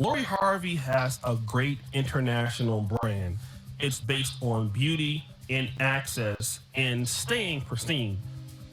Lori Harvey has a great international brand. It's based on beauty and access and staying pristine.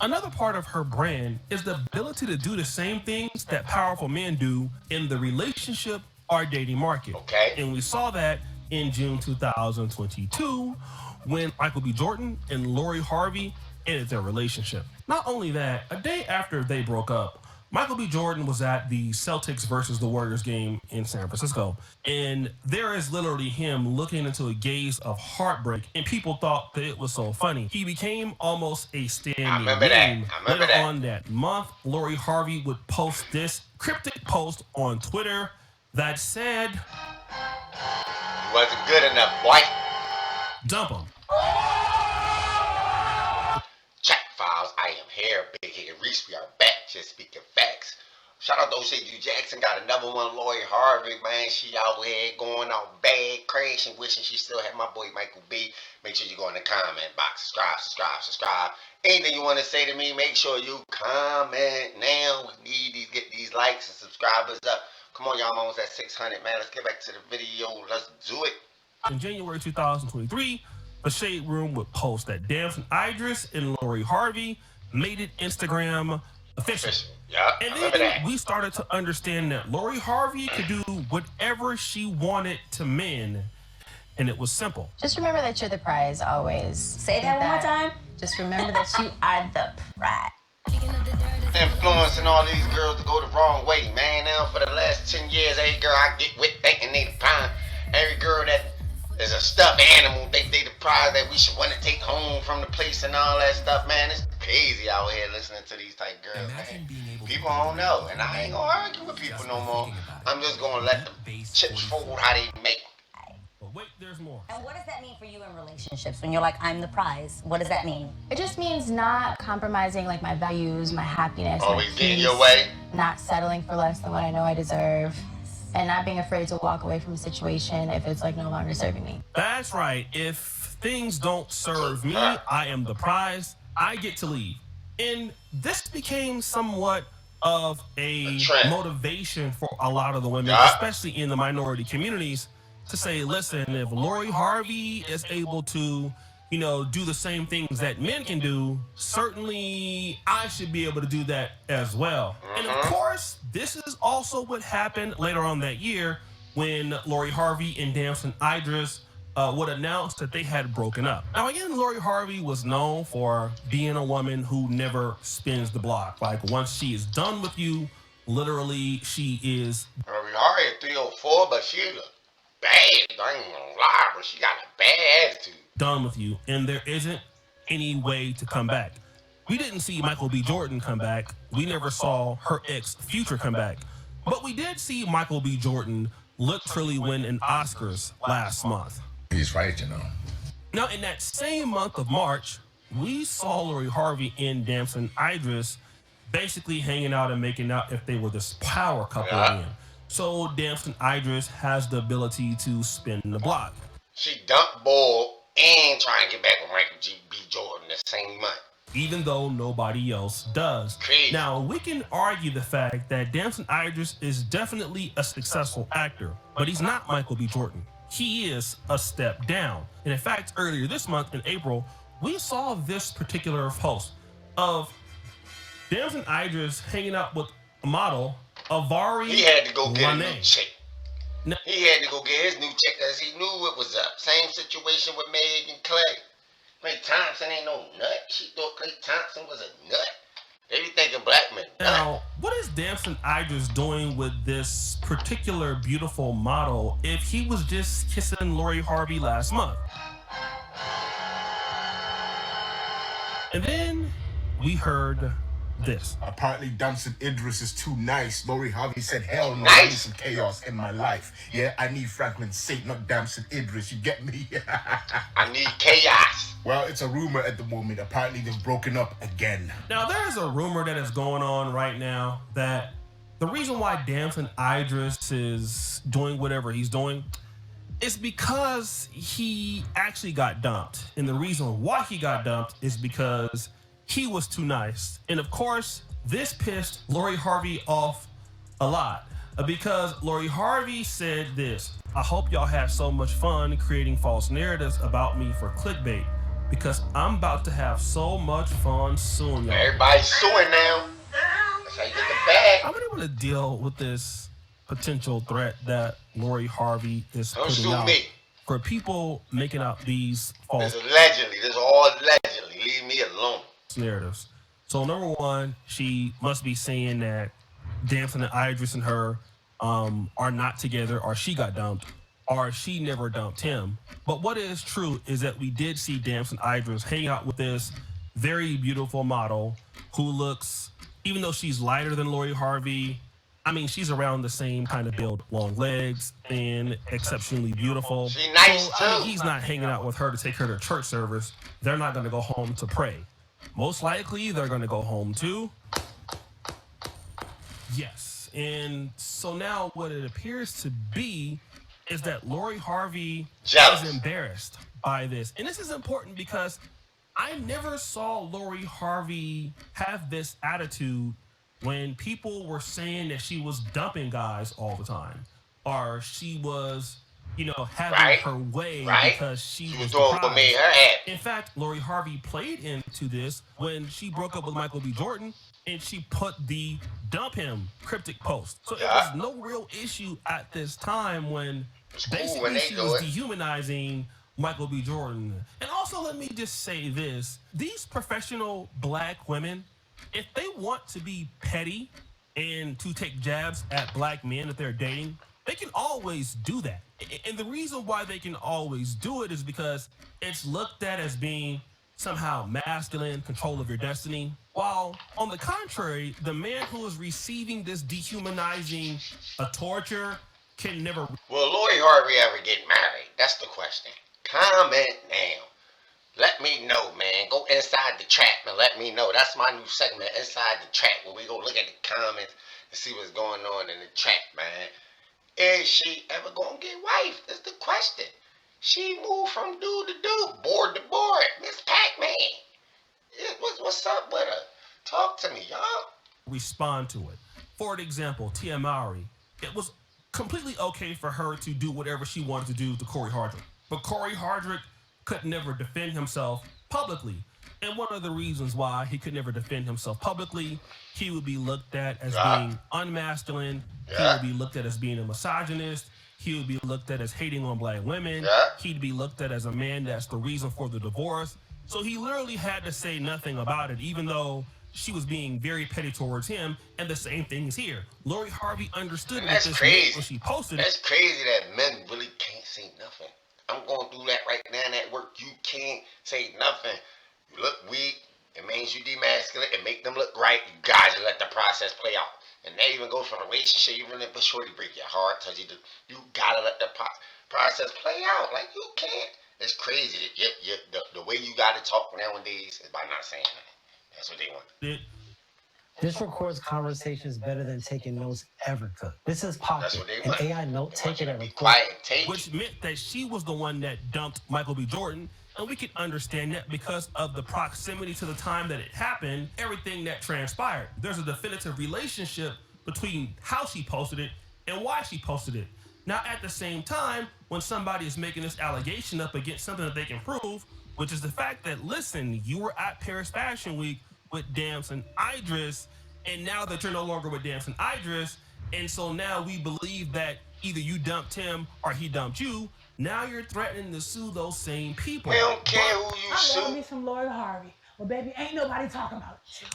Another part of her brand is the ability to do the same things that powerful men do in the relationship or dating market. Okay. And we saw that in June 2022 when Michael B. Jordan and Lori Harvey ended their relationship. Not only that, a day after they broke up, Michael B. Jordan was at the Celtics versus the Warriors game in San Francisco. And there is literally him looking into a gaze of heartbreak, and people thought that it was so funny. He became almost a standing meme. Later on that month, Lori Harvey would post this cryptic post on Twitter that said, "You wasn't good enough, boy. Dump him." Check files. I am here, Big Head Reese. We are back, just speaking facts. Shout out to O'Shea Jackson. Got another one, Lori Harvey, man. She out here going out bad, crashing, wishing she still had my boy Michael B. Make sure you go in the comment box. Subscribe. Anything you want to say to me, make sure you comment now. We need get these likes and subscribers up. Come on, y'all. I'm almost at 600, man. Let's get back to the video. Let's do it. In January 2023, the Shade Room would post that Damson Idris and Lori Harvey made it Instagram official. Yeah, and then we started to understand that Lori Harvey could do whatever she wanted to men, and it was simple. Just remember that you're the prize always. Say that one more time. Just remember that you are the prize. Influencing all these girls to go the wrong way, man. Now for the last 10 years, every girl I get with thinking they the prime. Every girl that is a stuffed animal, they the prize that we should want to take home from the place and all that stuff, man. It's crazy out here listening to these type girls, man. People don't know, and I ain't gonna argue with people no more. I'm just gonna let the chips fold how they make. But wait, there's more. And what does that mean for you in relationships when you're like, I'm the prize? What does that mean? It just means not compromising like my values, my happiness, always my getting peace, your way. not settling for less than what I know I deserve, and not being afraid to walk away from a situation if it's like no longer serving me. That's right. If things don't serve me, I am the prize. I get to leave. And this became somewhat of a motivation for a lot of the women, especially in the minority communities, to say, listen, if Lori Harvey is able to, do the same things that men can do, certainly I should be able to do that as well. And of course, this is also what happened later on that year when Lori Harvey and Damson Idris would announce that they had broken up. Now again, Lori Harvey was known for being a woman who never spins the block. Like once she is done with you, literally she is. Lori Harvey 304, but she was bad. I ain't gonna lie, but she got a bad attitude. Done with you, and there isn't any way to come back. We didn't see Michael B. Jordan come back. We never saw her ex Future come back. But we did see Michael B. Jordan literally win an Oscars last month. He's right, Now, in that same month of March, we saw Lori Harvey and Damson Idris basically hanging out and making out if they were this power couple again. So Damson Idris has the ability to spin the block. She dumped Bull and try and get back with Michael B. Jordan the same month. Even though nobody else does. Crazy. Now, we can argue the fact that Damson Idris is definitely a successful actor, but he's not Michael B. Jordan. He is a step down. And in fact, earlier this month in April, we saw this particular post of Damson Idris hanging out with a model, Avari. He had to go get a new chick. No. He had to go get his new chick because he knew it was up. Same situation with Meg and Clay. Clay Thompson ain't no nut. She thought Clay Thompson was a nut. They be thinking black men. Now, what is Damson Idris doing with this particular beautiful model if he was just kissing Lori Harvey last month? And then we heard this. Apparently Damson Idris is too nice. Lori Harvey said, hell no, I need some chaos in my life. Yeah, I need Franklin Saint, not Damson Idris, you get me? I need chaos. Well, it's a rumor at the moment. Apparently they've broken up again. Now, there's a rumor that is going on right now that the reason why Damson Idris is doing whatever he's doing is because he actually got dumped. And the reason why he got dumped is because he was too nice. And of course, this pissed Lori Harvey off a lot. Because Lori Harvey said this: I hope y'all have so much fun creating false narratives about me for clickbait, because I'm about to have so much fun suing y'all. Everybody's suing now. That's how you get the bag. I wouldn't want to deal with this potential threat that Lori Harvey is putting out for people making out these false allegedly. This is all allegedly. Leave me alone. Narratives. So number one, she must be saying that Damson and Idris and her are not together, or she got dumped, or she never dumped him. But what is true is that we did see Damson Idris hang out with this very beautiful model who looks, even though she's lighter than Lori Harvey, I mean, she's around the same kind of build, long legs, thin, exceptionally beautiful. She's nice too. I mean, he's not hanging out with her to take her to church service. They're not going to go home to pray. Most likely, they're going to go home too. Yes. And so now what it appears to be is that Lori Harvey is embarrassed by this. And this is important because I never saw Lori Harvey have this attitude when people were saying that she was dumping guys all the time, or she was, having her way because she was the prize. In fact, Lori Harvey played into this when she broke up with Michael B. Jordan and she put the dump him cryptic post. So it was no real issue at this time when basically she was dehumanizing Michael B. Jordan. And also, let me just say this. These professional black women, if they want to be petty and to take jabs at black men that they're dating, they can always do that. And the reason why they can always do it is because it's looked at as being somehow masculine, control of your destiny. While on the contrary, the man who is receiving this dehumanizing torture can never... Will Lori Harvey ever get married? That's the question. Comment now. Let me know, man. Go inside the trap and let me know. That's my new segment, Inside the Trap, where we go look at the comments and see what's going on in the trap, man. Is she ever gonna get wife? That's the question. She moved from dude to dude, board to board. Miss Pac-Man. What's up with her? Talk to me, y'all. Respond to it. For example, Tia Mowry. It was completely okay for her to do whatever she wanted to do to Corey Hardrick. But Corey Hardrick could never defend himself publicly. And one of the reasons why he could never defend himself publicly, he would be looked at as being unmasculine. He would be looked at as being a misogynist. He would be looked at as hating on black women. He'd be looked at as a man that's the reason for the divorce. So he literally had to say nothing about it, even though she was being very petty towards him. And the same thing is here. Lori Harvey understood what this meant when she posted it. That's crazy that men really can't say nothing. I'm going through that right now at work. You can't say nothing. You look weak. It means you demasculate and make them look right. You guys let the process play out. And they even go for a relationship, even if it's shorty break your heart, because you gotta let the process play out. Like, you can't. It's crazy that the way you gotta talk nowadays is by not saying that. That's what they want. This records conversations better than taking notes ever could. This is Pocket, an AI note taker that records. Which meant that she was the one that dumped Michael B. Jordan. And we can understand that because of the proximity to the time that it happened, everything that transpired. There's a definitive relationship between how she posted it and why she posted it. Now, at the same time, when somebody is making this allegation up against something that they can prove, which is the fact that, listen, you were at Paris Fashion Week with Damson Idris, and now that you're no longer with Damson Idris, and so now we believe that either you dumped him or he dumped you. Now you're threatening to sue those same people. We don't care who you sue. I love me some Lori Harvey. Well, baby, ain't nobody talking about you.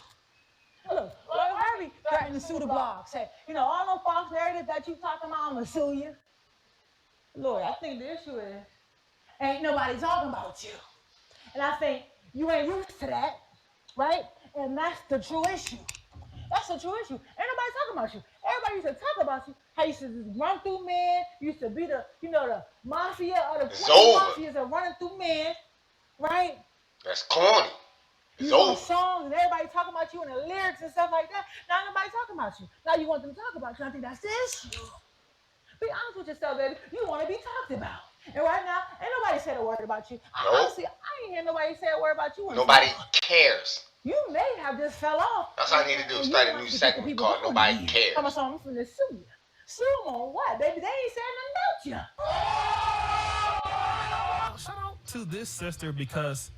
Look, Lori Harvey threatened to sue the blog. Say, all them false narratives that you talking about, I'm going to sue you. Lori, I think the issue is, ain't nobody talking about you. And I think you ain't used to that, right? And that's the true issue. That's the true issue. Ain't nobody talking about you. Everybody used to talk about you. How you used to just run through men. You used to be the, the mafia or the mafias are running through men, right? That's corny. You want songs and everybody talking about you and the lyrics and stuff like that. Now nobody talking about you. Now you want them to talk about you. I think that's the issue. Be honest with yourself, baby. You want to be talked about. And right now, ain't nobody said a word about you. Honestly, I ain't hear nobody say a word about you. Nobody cares. You may have just fell off. That's all I need to do. Start a new segment called Nobody Cares. I'm finna sue you. Sue them on what, baby? They ain't said nothing about you. Shout out to this sister because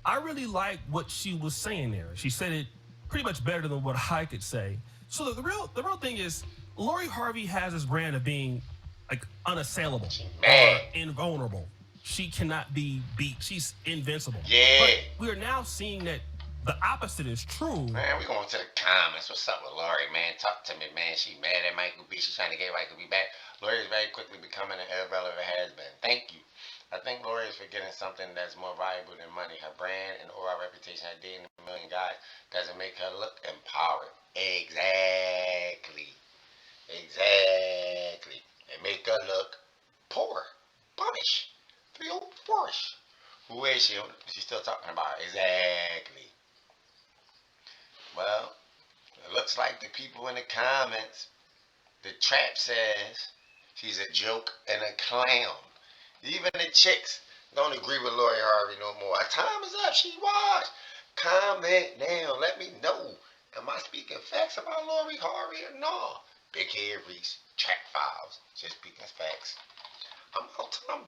I really like what she was saying there. She said it pretty much better than what I could say. So the real thing is, Lori Harvey has this brand of being like unassailable or invulnerable. She cannot be beat. She's invincible. Yeah. But we are now seeing that the opposite is true. Man, we going to the comments. What's up with Lori, man? Talk to me, man. She mad at Michael B. She's trying to get Michael B back. Lori is very quickly becoming an irrelevant has-been. Thank you. I think Lori is forgetting something that's more valuable than money. Her brand and overall reputation at dating a million guys doesn't make her look empowered. Exactly. It make her look poor. Punish. Feel force. Who is she? She's still talking about her. Exactly. Well, it looks like the people in the comments, the trap says she's a joke and a clown. Even the chicks don't agree with Lori Harvey no more. Our time is up. She was. Comment now. Let me know. Am I speaking facts about Lori Harvey or no? Big Head Reese, Track Files. Just speaking facts. I'm out.